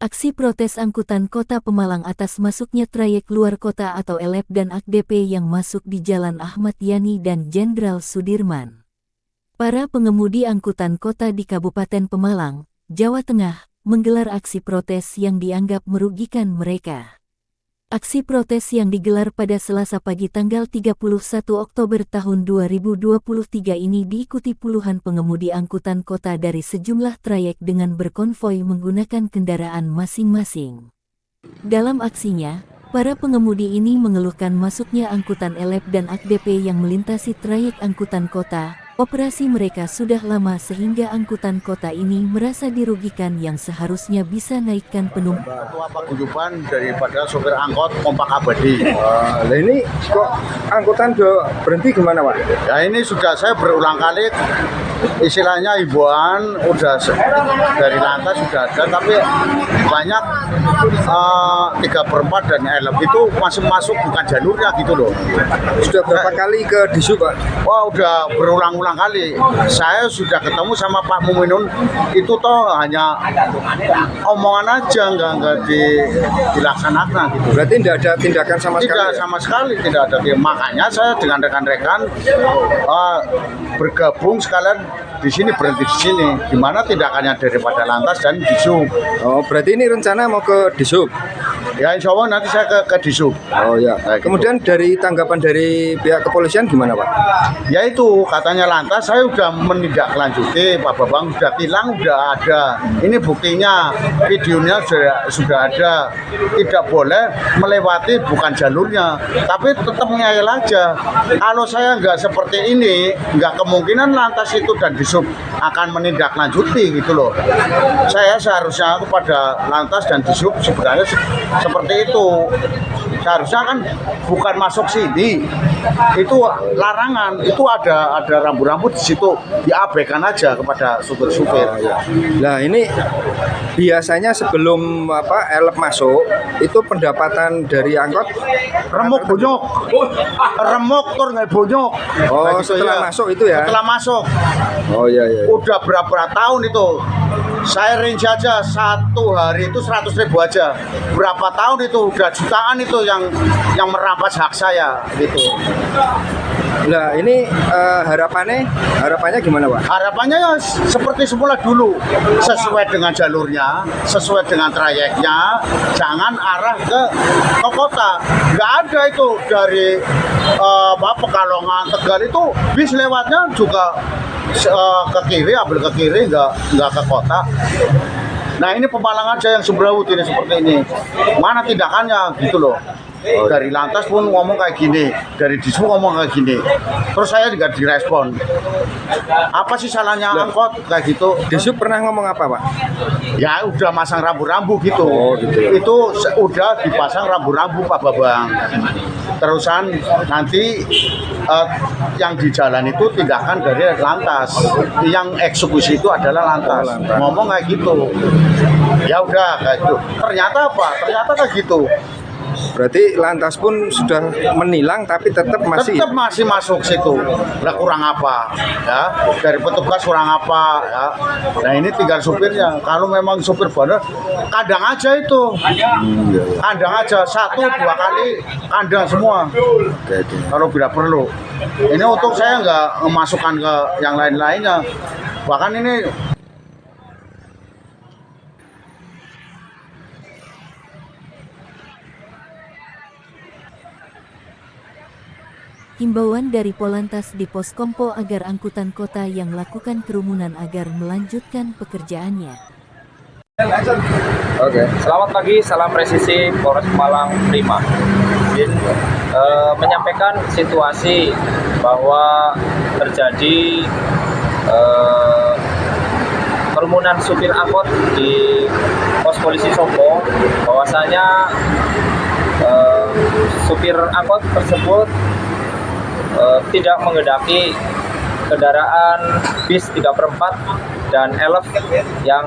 Aksi protes angkutan Kota Pemalang atas masuknya trayek luar kota atau ELEP dan AKDP yang masuk di Jalan Ahmad Yani dan Jenderal Sudirman. Para pengemudi angkutan kota di Kabupaten Pemalang, Jawa Tengah, menggelar aksi protes yang dianggap merugikan mereka. Aksi protes yang digelar pada Selasa pagi tanggal 31 Oktober tahun 2023 ini diikuti puluhan pengemudi angkutan kota dari sejumlah trayek dengan berkonvoi menggunakan kendaraan masing-masing. Dalam aksinya, para pengemudi ini mengeluhkan masuknya angkutan ELEP dan AKDP yang melintasi trayek angkutan kota. Operasi mereka sudah lama sehingga angkutan kota ini merasa dirugikan yang seharusnya bisa naikkan penumpang. Ketua paguyuban daripada sopir angkot Kompak Abadi. Nah ini kok angkutan berhenti gimana Pak? Ya ini sudah saya berulang kali istilahnya himbauan udah dari lantas sudah ada, tapi banyak 3/4 dan ELEP itu masih masuk bukan jalurnya gitu loh. Sudah berapa kali ke Disub Pak? Wah udah berulang-ulang kali. Saya sudah ketemu sama Pak Muminun, itu toh hanya omongan aja, nggak dilaksanakan gitu. Berarti tidak ada tindakan sama sekali? Tidak sama sekali tidak ada. Makanya saya dengan rekan-rekan bergabung sekalian di sini, berhenti di sini. Gimana tindakannya daripada lantas dan Disub. Oh berarti ini rencana mau ke Disub? Ya insya Allah nanti saya ke Disub. Oh ya. Nah, gitu. Kemudian dari tanggapan dari pihak kepolisian gimana Pak? Ya itu katanya lantas saya udah menindaklanjuti, Pak Babang sudah tilang, udah ada. Ini buktinya, videonya sudah ada. Tidak boleh melewati bukan jalurnya, tapi tetap ngeyel aja. Kalau saya nggak seperti ini, nggak kemungkinan lantas itu dan Disub akan menindaklanjuti gitu loh. Saya seharusnya kepada lantas dan Disub sebenarnya seperti itu. Seharusnya kan bukan masuk sini, itu larangan, itu ada rambu-rambu di situ, diabaikan aja kepada supir-supir. Oh, ya. Nah ini biasanya sebelum ELEP masuk itu pendapatan dari angkot remuk bonyok, remuk tur nggak bonyok. Oh nah, gitu setelah ya. masuk itu ya? Setelah masuk. Oh iya iya. Udah berapa tahun itu? Saya range aja satu hari itu 100.000 aja. Berapa tahun itu udah jutaan itu yang merampas hak saya gitu. Nah ini harapannya gimana Pak? Harapannya ya seperti semula dulu, sesuai dengan jalurnya, sesuai dengan trayeknya, jangan arah ke kota. Nggak ada itu dari Pekalongan, Tegal itu bis lewatnya juga ke kiri, ambil ke kiri, nggak ke kota. Nah ini Pemalang aja yang semberawut ini seperti ini. Mana tindakannya gitu loh. Dari lantas pun ngomong kayak gini, dari Disub ngomong kayak gini. Terus saya juga direspon. Apa sih salahnya angkot kayak gitu? Disub pernah ngomong apa Pak? Ya udah masang rambu-rambu gitu. Oh, gitu. Itu udah dipasang rambu-rambu Pak Babang. Terusan nanti yang di jalan itu tindakan dari lantas. Yang eksekusi itu adalah lantas. Ngomong kayak gitu. Ya udah kayak gitu. Ternyata apa? Ternyata kayak gitu. Berarti lantas pun sudah menilang tapi tetap masih masuk situ. Lah kurang apa? Ya, dari petugas kurang apa? Ya. Nah ini tinggal supirnya. Kalau memang supir benar, kandang aja itu. Kandang aja 1-2 kali kandang semua. Kalau bila perlu. Ini untuk saya nggak memasukkan ke yang lain-lainnya. Bahkan ini Himbauan dari Polantas di Poskompo agar angkutan kota yang melakukan kerumunan agar melanjutkan pekerjaannya. Oke. Selamat pagi, salam presisi Polres Pemalang Prima. Menyampaikan situasi bahwa terjadi kerumunan supir angkot di pos polisi Sopo, bahwasanya supir angkot tersebut tidak mengendaki kendaraan bis 3/4 dan ELEP yang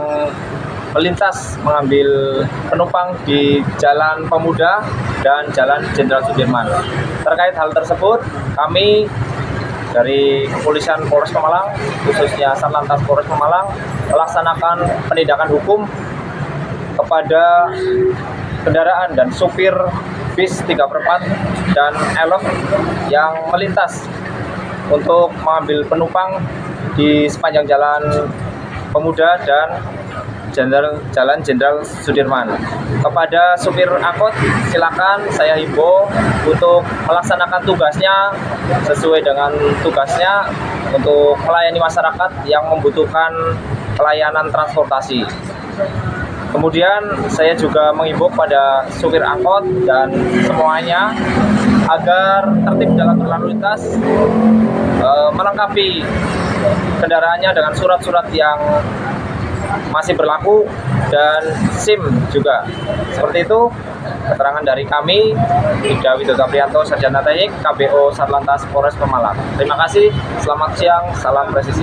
melintas mengambil penumpang di Jalan Pemuda dan Jalan Jenderal Sudirman. Terkait hal tersebut, kami dari Kepolisian Polres Pemalang, khususnya Satlantas Polres Pemalang, melaksanakan penindakan hukum kepada kendaraan dan supir bis 3/4 dan elf yang melintas untuk mengambil penumpang di sepanjang Jalan Pemuda dan Jalan Jenderal Sudirman. Kepada supir angkot, silakan saya himbau untuk melaksanakan tugasnya sesuai dengan tugasnya untuk melayani masyarakat yang membutuhkan pelayanan transportasi. Kemudian saya juga menghimbau pada supir angkot dan semuanya agar tertib dalam berlalu lintas, melengkapi kendaraannya dengan surat-surat yang masih berlaku dan SIM juga. Seperti itu keterangan dari kami, Ida Widodo Priyanto, Sarjana Teknik, KBO Satlantas Polres Pemalang. Terima kasih, selamat siang, salam presisi.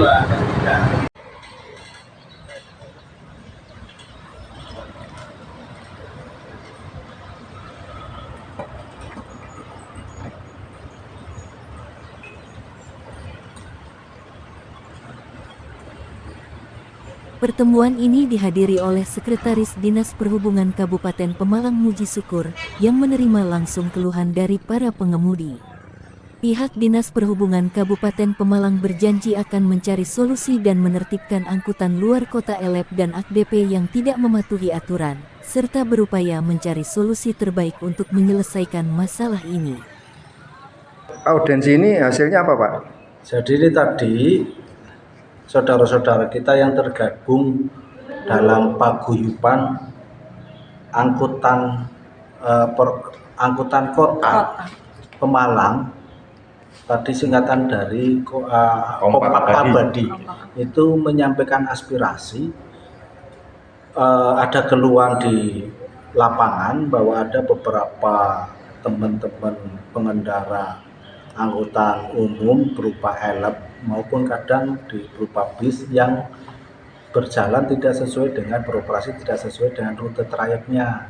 Pertemuan ini dihadiri oleh Sekretaris Dinas Perhubungan Kabupaten Pemalang Muji Syukur, yang menerima langsung keluhan dari para pengemudi. Pihak Dinas Perhubungan Kabupaten Pemalang berjanji akan mencari solusi dan menertibkan angkutan luar kota ELEP dan AKDP yang tidak mematuhi aturan, serta berupaya mencari solusi terbaik untuk menyelesaikan masalah ini. Audiensi ini hasilnya apa, Pak? Jadi ini tadi saudara-saudara kita yang tergabung dalam paguyuban angkutan kota Pemalang, tadi singkatan dari Kompak Abadi, itu menyampaikan aspirasi. Ada keluhan di lapangan bahwa ada beberapa teman-teman pengendara angkutan umum berupa ELEP maupun kadang berupa bis yang berjalan tidak sesuai dengan beroperasi tidak sesuai dengan rute trayeknya.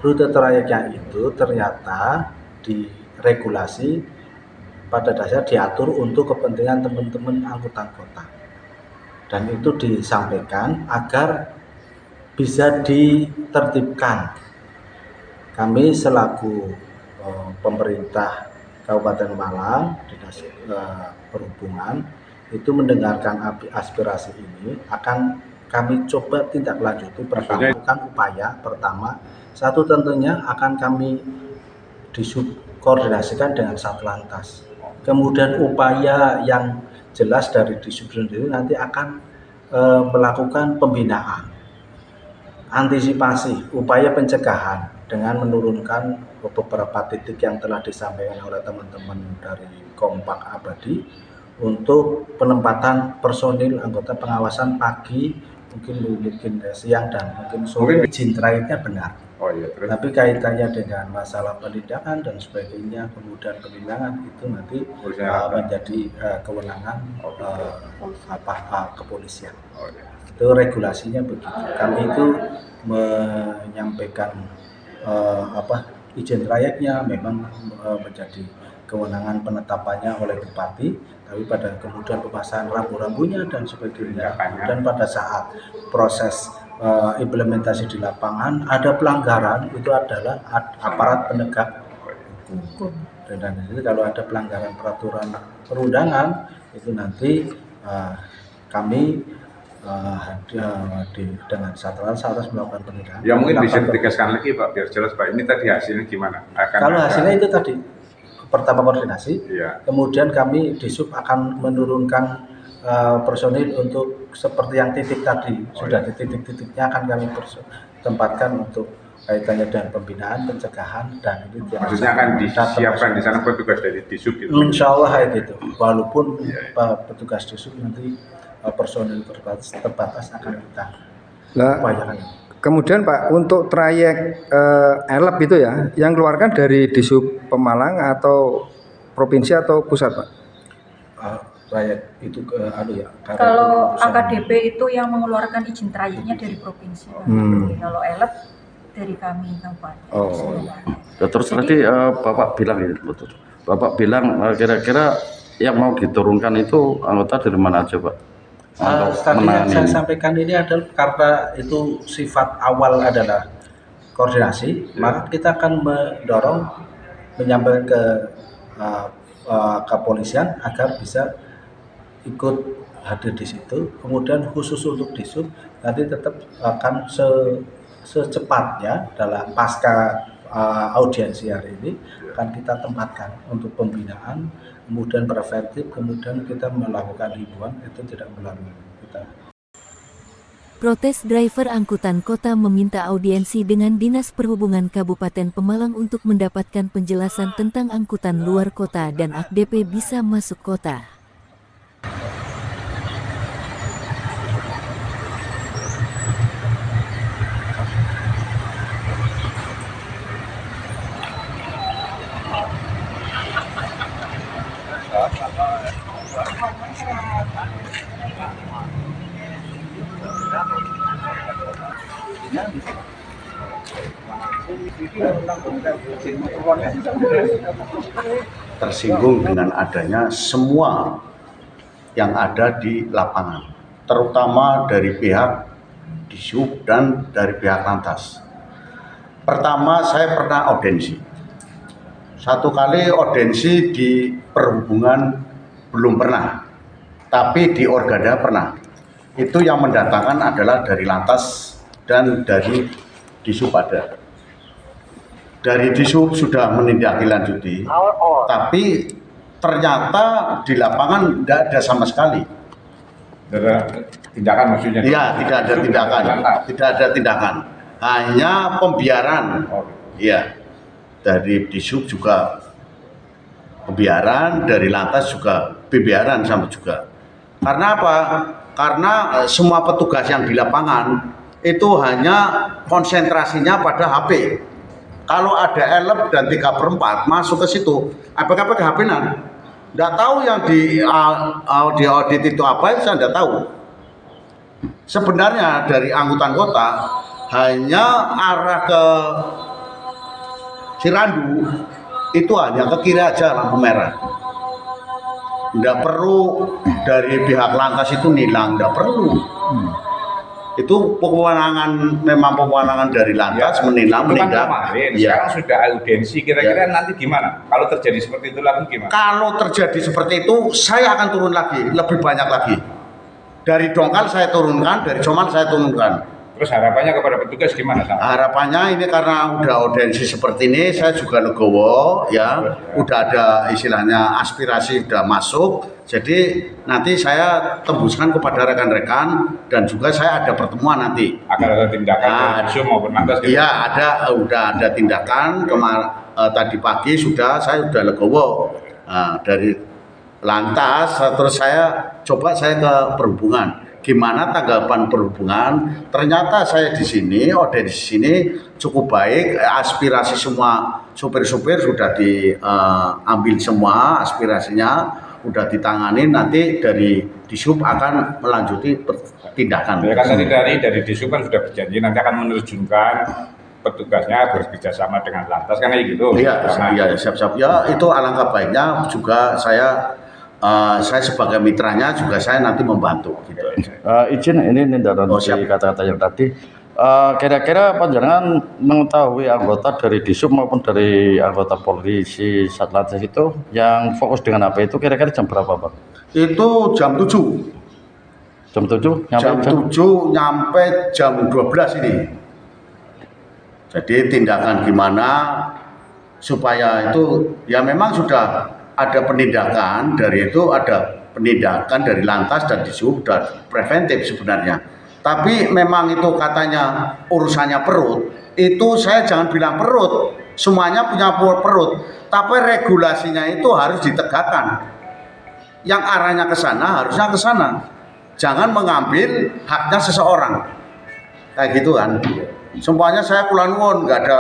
Rute trayeknya itu ternyata diregulasi pada dasar diatur untuk kepentingan teman-teman angkutan kota, dan itu disampaikan agar bisa ditertibkan. Kami selaku pemerintah Kabupaten Malang, Dinas Perhubungan, itu mendengarkan aspirasi ini, akan kami coba tindak lanjuti. Pertama, upaya pertama, satu tentunya akan kami koordinasikan dengan Satlantas. Kemudian upaya yang jelas dari Disub sendiri nanti akan melakukan pembinaan, antisipasi, upaya pencegahan dengan menurunkan beberapa titik yang telah disampaikan oleh teman-teman dari Kompak Abadi untuk penempatan personil anggota pengawasan pagi, mungkin siang dan mungkin sore. Izin trayeknya benar. Oh iya, terus. Tapi kaitannya dengan masalah penindakan dan sebagainya, kemudian penindakan itu nanti menjadi kewenangan kepolisian. Oh, iya. Itu regulasinya begitu. Kami itu menyampaikan izin trayeknya memang menjadi kewenangan penetapannya oleh Bupati, tapi pada kemudian pemasangan rambu-rambunya dan sebagainya, dan pada saat proses implementasi di lapangan ada pelanggaran, itu adalah aparat penegak hukum. Dan itu kalau ada pelanggaran peraturan perundangan, itu nanti kami dengan Satlantas harus melakukan penindakan. Ya mungkin bisa ditegaskan lagi Pak, biar jelas Pak, ini tadi hasilnya gimana? Kalau hasilnya itu tadi pertama koordinasi, iya. Kemudian kami di Sub akan menurunkan personil untuk seperti yang titik tadi, sudah di titik-titiknya akan kami tempatkan untuk kaitannya dengan pembinaan, pencegahan, dan itu maksudnya akan disiapkan di sana petugas dari Disub gitu. Insya Allah gitu, walaupun petugas Disub nanti personil terbatas akan kita upayakan. Kemudian Pak, untuk trayek ELEP itu ya, yang keluarkan dari Disub Pemalang atau provinsi atau pusat Pak? Trayek itu kalau AKDP itu yang mengeluarkan izin trayeknya dari provinsi. Kalau ELEP dari kami kabupaten. Oh. Terus tadi Bapak bilang ini, Bapak bilang kira-kira yang mau diturunkan itu anggota dari mana aja Pak? Tadi yang saya sampaikan ini adalah karena itu sifat awal adalah koordinasi, maka kita akan mendorong menyampaikan ke kepolisian agar bisa ikut hadir di situ. Kemudian khusus untuk Disub nanti tetap akan secepatnya dalam pasca audiensi hari ini akan kita tempatkan untuk pembinaan, kemudian preventif, kemudian kita melakukan himbauan itu tidak melalui kita. Protes driver angkutan kota meminta audiensi dengan Dinas Perhubungan Kabupaten Pemalang untuk mendapatkan penjelasan tentang angkutan luar kota dan AKDP bisa masuk kota. Tersinggung dengan adanya semua yang ada di lapangan, terutama dari pihak Disub dan dari pihak Lantas. Pertama, saya pernah audiensi. Satu kali audiensi di perhubungan belum pernah, tapi di Orgada pernah. Itu yang mendatangkan adalah dari Lantas dan dari Disub ada. Dari Disub sudah menindaklanjuti, tapi ternyata di lapangan tidak ada sama sekali. Tindakan maksudnya? Iya, tidak ada tindakan, tidak ada tindakan, hanya pembiaran. Iya, dari Disub juga pembiaran, dari Lantas juga pembiaran sama juga. Karena apa? Karena semua petugas yang di lapangan itu hanya konsentrasinya pada HP. Kalau ada elep dan 3/4 masuk ke situ, apakah HP-nan? Tidak tahu yang di audit itu apa, saya tidak tahu. Sebenarnya dari angkutan kota hanya arah ke Cirandu itu hanya ke kiri aja lampu merah. Tidak perlu dari pihak Lantas itu nilang, tidak perlu. Itu kewenangan, memang kewenangan dari Lantas menilang, menindak. Sekarang sudah audiensi, kira-kira nanti gimana? Kalau terjadi seperti itu lagi gimana? Kalau terjadi seperti itu, saya akan turun lagi, lebih banyak lagi. Dari Dongkal saya turunkan, dari Comal saya turunkan. Terus harapannya kepada petugas gimana? Harapannya ini karena udah audiensi seperti ini, saya juga legowo ya, udah ada istilahnya aspirasi udah masuk, jadi nanti saya tembuskan kepada rekan-rekan dan juga saya ada pertemuan nanti. Akan ada tindakan dari Disub maupun Lantas? Iya, udah ada tindakan. Tadi pagi saya udah legowo dari Lantas, terus saya coba saya ke perhubungan. Gimana tanggapan perhubungan? Ternyata saya di sini, di sini cukup baik. Aspirasi semua supir-supir sudah diambil semua aspirasinya, sudah ditangani. Nanti dari Disub akan melanjuti tindakan. Ya kan tadi dari Disub kan sudah berjanji nanti akan menerjunkan petugasnya bekerjasama dengan Lantas kan kayak gitu. Iya, siap-siap. Ya itu alangkah baiknya juga saya sebagai mitranya juga saya nanti membantu gitu. Izin ini dalam kata-kata yang tadi, kira-kira panjenengan mengetahui anggota dari Disub maupun dari anggota polisi Satlantas itu yang fokus dengan apa itu kira-kira jam berapa, Pak? Itu jam 7. Jam 7? Jam 7 nyampe jam 12 ini. Jadi tindakan gimana supaya itu ya memang sudah ada penindakan dari itu, ada penindakan dari Lantas dan Disub dan preventif sebenarnya. Tapi memang itu katanya urusannya perut, itu saya jangan bilang perut, semuanya punya perut, tapi regulasinya itu harus ditegakkan. Yang arahnya ke sana harusnya ke sana. Jangan mengambil haknya seseorang. Kayak gitu kan. Semuanya saya kula nuwun, nggak ada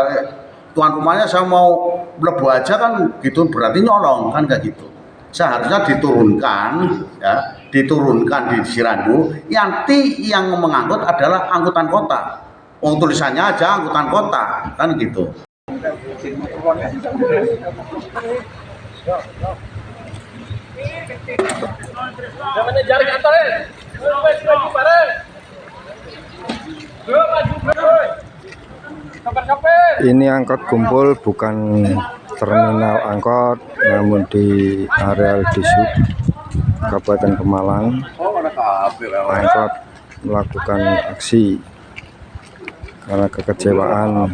tuan rumahnya saya mau mlebu aja kan gitu, berarti nyolong kan kayak gitu. Seharusnya diturunkan ya, diturunkan di Cirandu. Nanti yang mengangkut adalah angkutan kota. Tulisannya aja angkutan kota kan gitu. Ini angkot kumpul bukan terminal angkot, namun di areal Dishub Kabupaten Pemalang. Angkot melakukan aksi karena kekecewaan